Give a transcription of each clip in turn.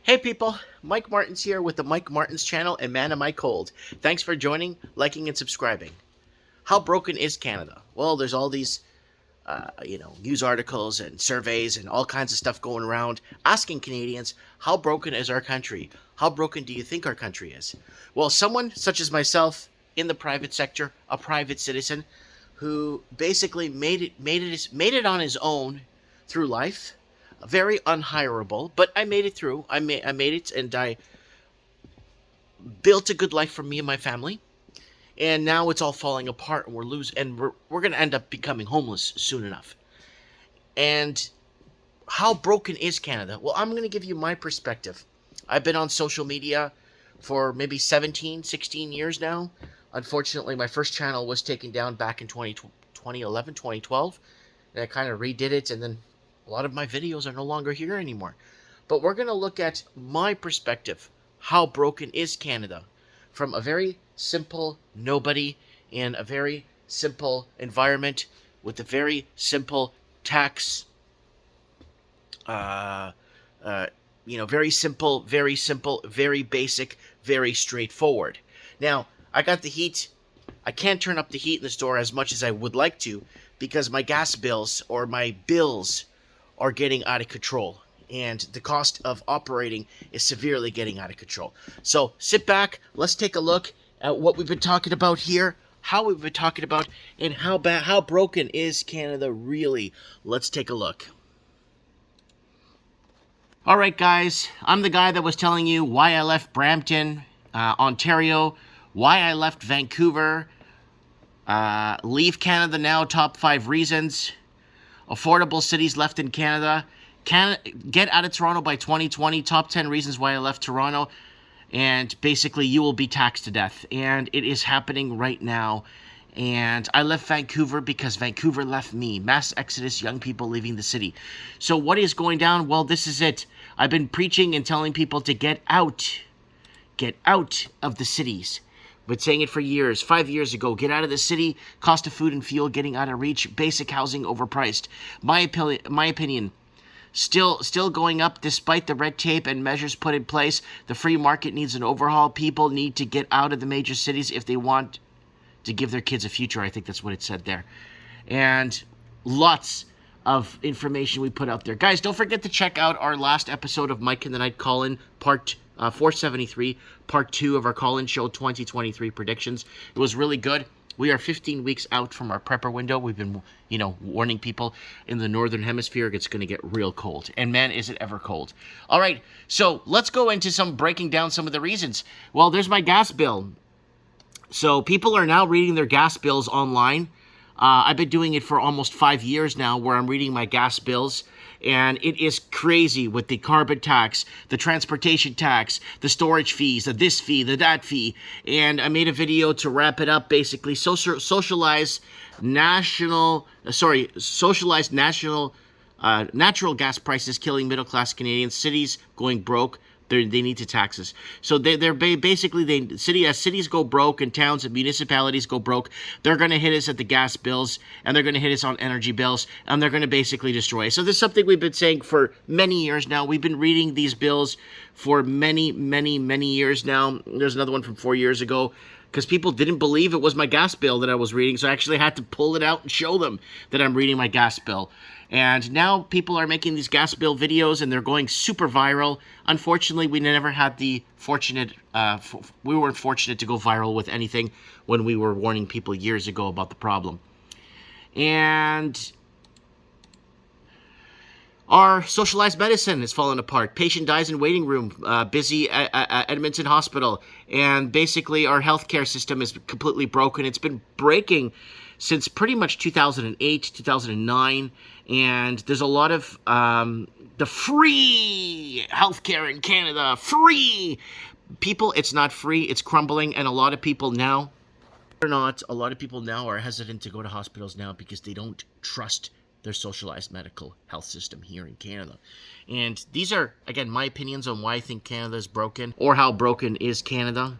Hey people, Mike Martins here with the Mike Martins channel and Man Am I Cold. Thanks for joining, liking, and subscribing. How broken is Canada? Well, there's all these, news articles and surveys and all kinds of stuff going around asking Canadians, how broken is our country? How broken do you think our country is? Well, someone such as myself in the private sector, a private citizen, who basically made it on his own through life, very unhireable, but I made it through. I made it, and I built a good life for me and my family. And now it's all falling apart, and we're going to end up becoming homeless soon enough. And how broken is Canada? Well, I'm going to give you my perspective. I've been on social media for maybe 17, 16 years now. Unfortunately, my first channel was taken down back in 2011, 2012, and I kind of redid it, and then a lot of my videos are no longer here anymore. But we're going to look at my perspective. How broken is Canada? From a very simple nobody in a very simple environment with a very simple tax, very simple, very basic, very straightforward. Now, I got the heat. I can't turn up the heat in the store as much as I would like to because my gas bills or my bills are getting out of control, and the cost of operating is severely getting out of control. So sit back, let's take a look at what we've been talking about here, how we've been talking about, and how broken is Canada really. Let's take a look. All right, guys, I'm the guy that was telling you why I left Brampton, Ontario, why I left Vancouver, leave Canada now, top 5 reasons. Affordable cities left in Canada. Get out of Toronto by 2020. Top 10 reasons why I left Toronto. And basically, you will be taxed to death. And it is happening right now. And I left Vancouver because Vancouver left me. Mass exodus, young people leaving the city. So what is going down? Well, this is it. I've been preaching and telling people to get out. Get out of the cities. Been saying it for years. 5 years ago, get out of the city. Cost of food and fuel getting out of reach. Basic housing overpriced. My opinion, still going up despite the red tape and measures put in place. The free market needs an overhaul. People need to get out of the major cities if they want to give their kids a future. I think that's what it said there. And lots of information we put out there. Guys, don't forget to check out our last episode of Mike and the Night Call-In, part 473, part 2 of our call-in show 2023 predictions. It was really good. We are 15 weeks out from our prepper window. We've been, warning people in the northern hemisphere it's going to get real cold. And man, is it ever cold. All right, so let's go into breaking down some of the reasons. Well, there's my gas bill. So people are now reading their gas bills online. I've been doing it for almost 5 years now where I'm reading my gas bills. And it is crazy with the carbon tax, the transportation tax, the storage fees, the this fee, the that fee. And I made a video to wrap it up, basically socialized national natural gas prices killing middle-class Canadians, cities going broke. They need to tax us. So as cities go broke and towns and municipalities go broke, they're going to hit us at the gas bills, and they're going to hit us on energy bills, and they're going to basically destroy us. So this is something we've been saying for many years now. We've been reading these bills for many, many, many years now. There's another one from 4 years ago because people didn't believe it was my gas bill that I was reading, so I actually had to pull it out and show them that I'm reading my gas bill. And now people are making these gas bill videos, and they're going super viral. Unfortunately, we never had we weren't fortunate to go viral with anything when we were warning people years ago about the problem. And our socialized medicine is falling apart. Patient dies in waiting room, busy at Edmundston Hospital. And basically, our healthcare system is completely broken. It's been breaking since pretty much 2008, 2009. And there's a lot of the free healthcare in Canada. Free! People, it's not free. It's crumbling. And a lot of people now are hesitant to go to hospitals now because they don't trust their socialized medical health system here in Canada. And these are, again, my opinions on why I think Canada is broken or how broken is Canada.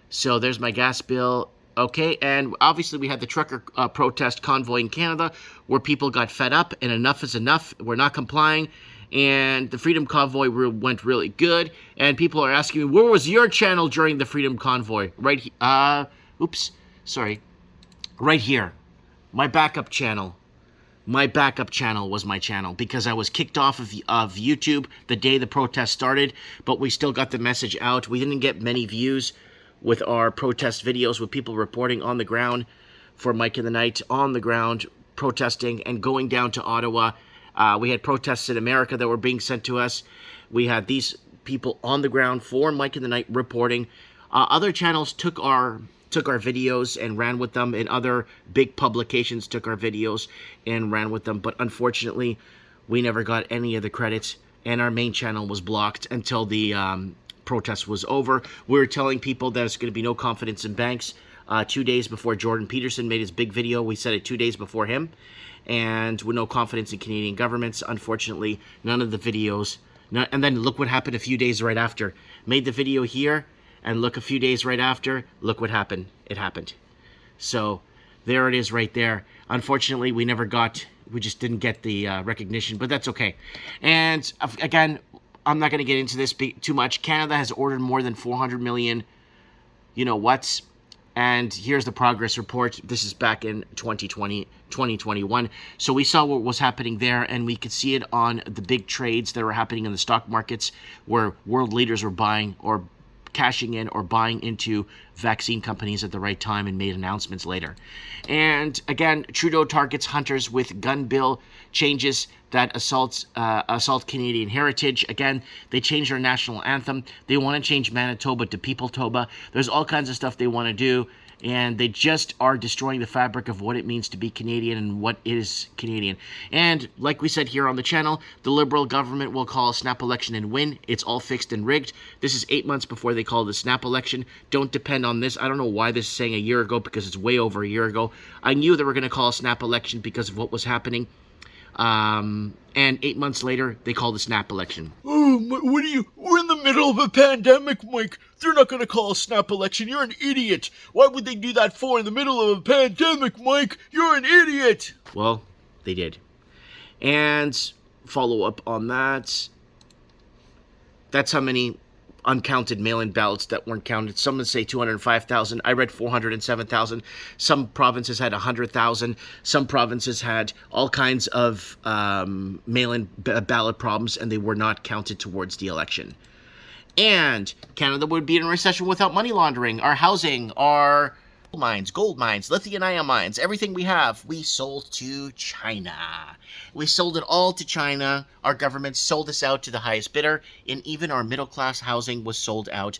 So there's my gas bill. Okay, and obviously we had the trucker protest convoy in Canada where people got fed up and enough is enough. We're not complying. and the Freedom Convoy went really good. And people are asking me, where was your channel during the Freedom Convoy? Right, right here, my backup channel. My backup channel was my channel because I was kicked off of YouTube the day the protest started, but we still got the message out. We didn't get many views with our protest videos, with people reporting on the ground for Mike in the Night, on the ground, protesting and going down to Ottawa. We had protests in America that were being sent to us. We had these people on the ground for Mike in the Night reporting. Other channels took our videos and ran with them, and other big publications took our videos and ran with them. But unfortunately, we never got any of the credits, and our main channel was blocked until the protest was over. We were telling people there's going to be no confidence in banks 2 days before Jordan Peterson made his big video. We said it 2 days before him, and with no confidence in Canadian governments. Unfortunately, none of the videos. And then look what happened a few days right after. Made the video here, and look, a few days right after, look what happened. It happened. So there it is right there. Unfortunately, we just didn't get the recognition, but that's okay. And again, I'm not going to get into this too much. Canada has ordered more than 400 million, you-know-whats. And here's the progress report. This is back in 2020, 2021. So we saw what was happening there, and we could see it on the big trades that were happening in the stock markets, where world leaders were buying or cashing in or buying into vaccine companies at the right time and made announcements later. And again, Trudeau targets hunters with gun bill changes that assault Canadian heritage. Again, they changed our national anthem. They want to change Manitoba to People-toba. There's all kinds of stuff they want to do, and they just are destroying the fabric of what it means to be Canadian and what is Canadian. And like we said here on the channel, the Liberal government will call a snap election and win. It's all fixed and rigged. This is 8 months before they call the snap election. Don't depend on this. I don't know why this is saying a year ago, because it's way over a year ago. I knew they were going to call a snap election because of what was happening. And 8 months later, they called the snap election. Oh, what are you? We're in the middle of a pandemic, Mike. They're not going to call a snap election. You're an idiot. Why would they do that for in the middle of a pandemic, Mike? You're an idiot. Well, they did. And follow up on that. That's how many uncounted mail-in ballots that weren't counted. Some would say 205,000. I read 407,000. Some provinces had 100,000. Some provinces had all kinds of mail-in ballot problems, and they were not counted towards the election. And Canada would be in a recession without money laundering. Our housing, our mines, gold mines, lithium-ion mines, everything we have, we sold to China. We sold it all to China. Our government sold us out to the highest bidder, and even our middle-class housing was sold out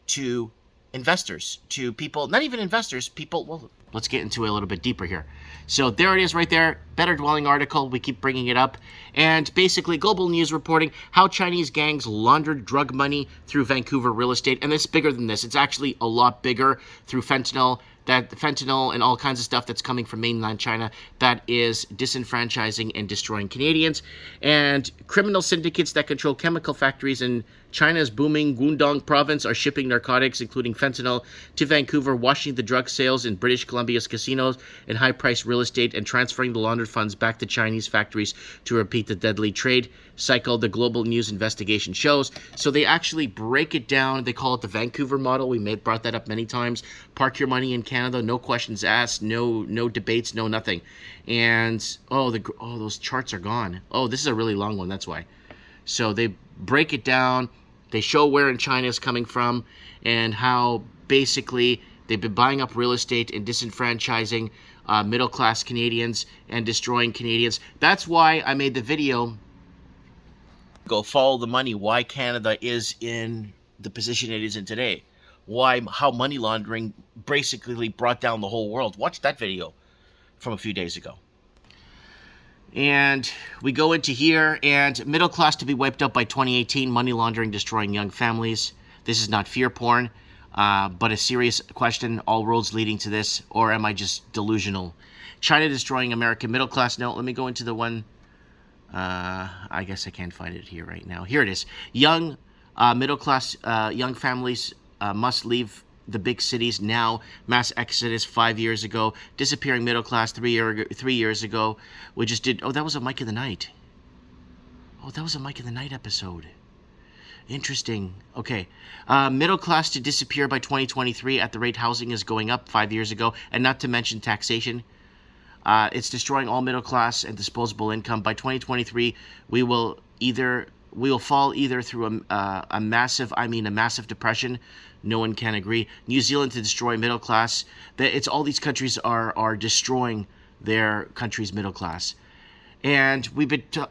to investors, to people, not even investors, people, well, let's get into it a little bit deeper here. So there it is right there, Better Dwelling article, we keep bringing it up, and basically Global News reporting how Chinese gangs laundered drug money through Vancouver real estate, and it's bigger than this. It's actually a lot bigger through fentanyl, and all kinds of stuff that's coming from mainland China that is disenfranchising and destroying Canadians. And criminal syndicates that control chemical factories in China's booming Guangdong province are shipping narcotics, including fentanyl, to Vancouver, washing the drug sales in British Columbia's casinos and high-priced real estate, and transferring the laundered funds back to Chinese factories to repeat the deadly trade cycle, the Global News investigation shows. So they actually break it down. They call it the Vancouver model. We brought that up many times. Park your money in Canada, no questions asked, no debates, no nothing. And those charts are gone. Oh, this is a really long one, that's why. So they break it down. They show where in China is coming from, and how basically they've been buying up real estate and disenfranchising middle-class Canadians and destroying Canadians. That's why I made the video, go follow the money, why Canada is in the position it is in today. How money laundering basically brought down the whole world. Watch that video from a few days ago. And we go into here, and middle class to be wiped out by 2018, money laundering destroying young families. This is not fear porn, but a serious question, all roads leading to this, or am I just delusional? China destroying American middle class. No, let me go into the one, I guess I can't find it here right now. Here it is. Young middle class, young families must leave the big cities now. Mass exodus 5 years ago. Disappearing middle class 3 years ago. We just did. Oh, that was a Mike of the Night. Oh, that was a Mike in the Night episode. Interesting. Okay. Middle class to disappear by 2023 at the rate housing is going up 5 years ago, and not to mention taxation. It's destroying all middle class and disposable income. By 2023, we will fall either through a massive depression. No one can agree. New Zealand to destroy middle class. It's all these countries are destroying their country's middle class. And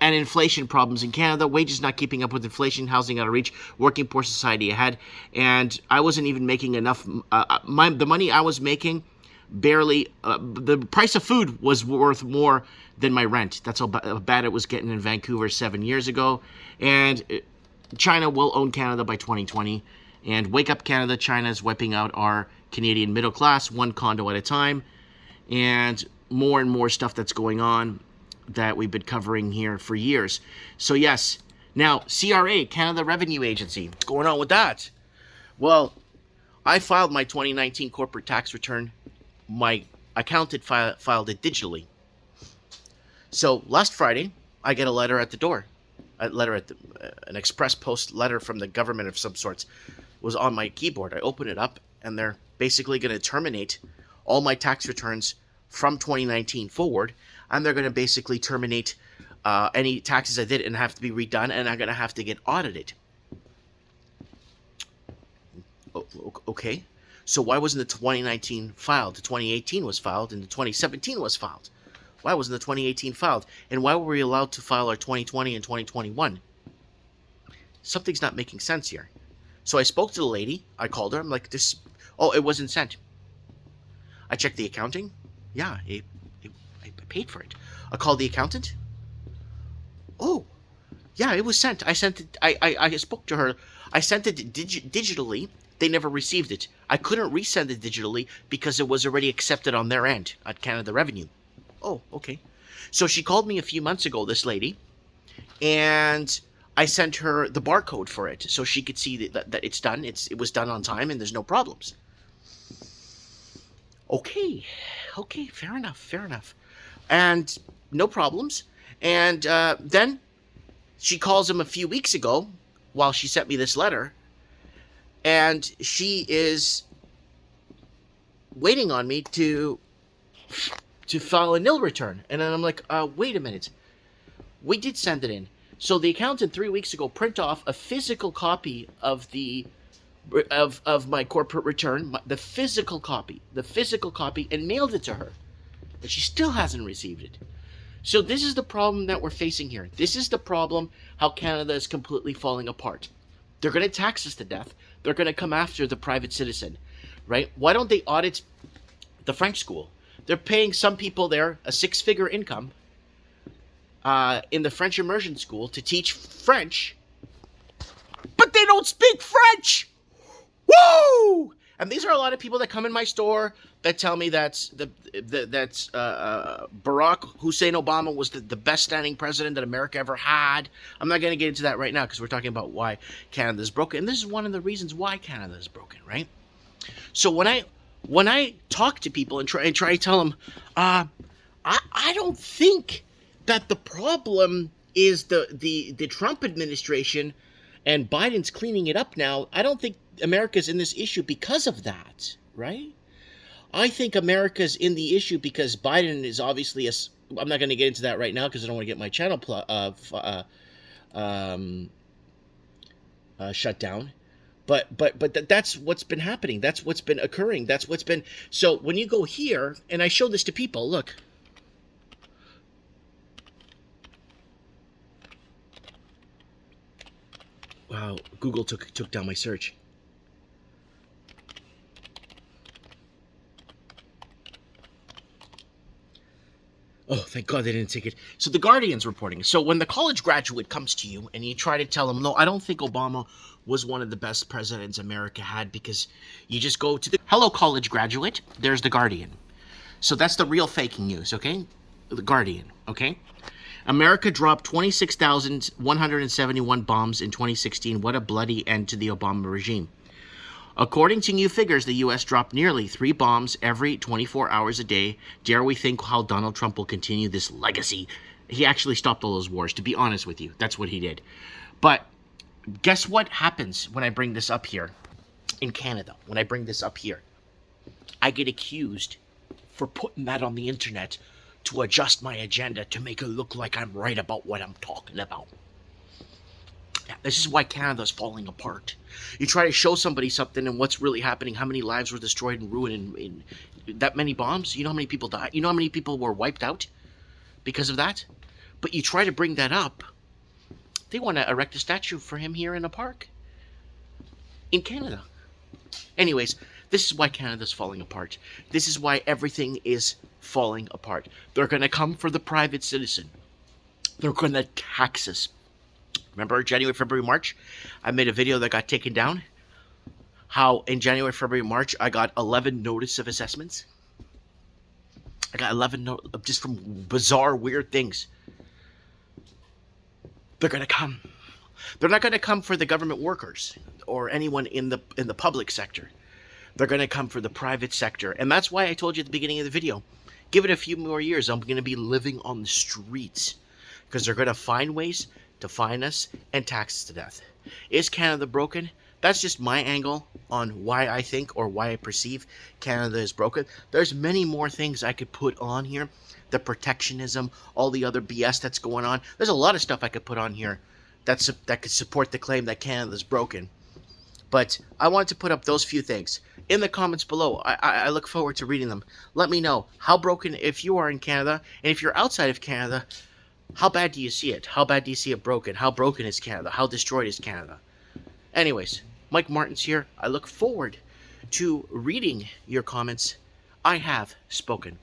and inflation problems in Canada, wages not keeping up with inflation, housing out of reach, working poor society ahead. And I wasn't even making enough. The money I was making barely, the price of food was worth more than my rent. That's how bad it was getting in Vancouver 7 years ago. And China will own Canada by 2020. And wake up Canada, China is wiping out our Canadian middle class, one condo at a time. And more stuff that's going on that we've been covering here for years. So yes, now CRA, Canada Revenue Agency, what's going on with that? Well, I filed my 2019 corporate tax return. My accountant filed it digitally. So last Friday, I get a letter at the door. An express post letter from the government of some sorts was on my keyboard. I open it up, and they're basically going to terminate all my tax returns from 2019 forward, and they're going to basically terminate any taxes I did and have to be redone, and I'm going to have to get audited. Okay. So why wasn't the 2019 filed? The 2018 was filed, and the 2017 was filed. Why wasn't the 2018 filed? And why were we allowed to file our 2020 and 2021? Something's not making sense here. So I spoke to the lady. I called her. I'm like, it wasn't sent. I checked the accounting. Yeah, I paid for it. I called the accountant. Oh, yeah, it was sent. I sent it. I spoke to her. I sent it digitally. They never received it. I couldn't resend it digitally because it was already accepted on their end at Canada Revenue. Oh, okay. So she called me a few months ago, this lady, and I sent her the barcode for it so she could see that it's done. It was done on time and there's no problems. Okay, fair enough. And no problems. And then she calls him a few weeks ago while she sent me this letter, and she is waiting on me to file a nil return. And then I'm like, wait a minute. We did send it in. So the accountant 3 weeks ago print off a physical copy of of my corporate return, the physical copy, and mailed it to her. And she still hasn't received it. So this is the problem that we're facing here. This is the problem how Canada is completely falling apart. They're going to tax us to death. They're going to come after the private citizen, right? Why don't they audit the French school? They're paying some people there a six-figure income in the French immersion school to teach French, but they don't speak French. Woo! And these are a lot of people that come in my store that tell me that's Barack Hussein Obama was the best standing president that America ever had. I'm not going to get into that right now because we're talking about why Canada is broken. And this is one of the reasons why Canada is broken, right? So when I talk to people and try to tell them, I don't think that the problem is the Trump administration and Biden's cleaning it up now. I don't think America's in this issue because of that, right? I think America's in the issue because Biden is obviously I'm not going to get into that right now because I don't want to get my channel shut down. But that's what's been happening. That's what's been occurring. That's what's been. So when you go here, and I show this to people, look. Wow, Google took down my search. Oh, thank God they didn't take it. So the Guardian's reporting. So when the college graduate comes to you and you try to tell him, no, I don't think Obama was one of the best presidents America had, because you just go to the, hello, college graduate, there's the Guardian. So that's the real fake news, okay? The Guardian, okay? America dropped 26,171 bombs in 2016. What a bloody end to the Obama regime. According to new figures, the U.S. dropped nearly 3 bombs every 24 hours a day. Dare we think how Donald Trump will continue this legacy? He actually stopped all those wars, to be honest with you. That's what he did. But guess what happens when I bring this up here in Canada? When I bring this up here, I get accused for putting that on the internet to adjust my agenda to make it look like I'm right about what I'm talking about. Yeah, this is why Canada's falling apart. You try to show somebody something and what's really happening, how many lives were destroyed and ruined in that many bombs. You know how many people died? You know how many people were wiped out because of that? But you try to bring that up, they want to erect a statue for him here in a park in Canada. Anyways, this is why Canada's falling apart. This is why everything is falling apart. They're going to come for the private citizen. They're going to tax us. Remember January, February, March? I made a video that got taken down. How in January, February, March, I got 11 notice of assessments. I got 11 just from bizarre, weird things. They're going to come. They're not going to come for the government workers or anyone in the public sector. They're going to come for the private sector. And that's why I told you at the beginning of the video, give it a few more years, I'm going to be living on the streets. Because they're going to find ways to fine us and tax us to death. Is Canada broken? That's just my angle on why I think or why I perceive Canada is broken. There's many more things I could put on here. The protectionism, all the other BS that's going on. There's a lot of stuff I could put on here that could support the claim that Canada's broken. But I wanted to put up those few things. In the comments below, I look forward to reading them. Let me know how broken, if you are in Canada, and if you're outside of Canada, how bad do you see it? How bad do you see it broken? How broken is Canada? How destroyed is Canada? Anyways, Mike Martin's here. I look forward to reading your comments. I have spoken.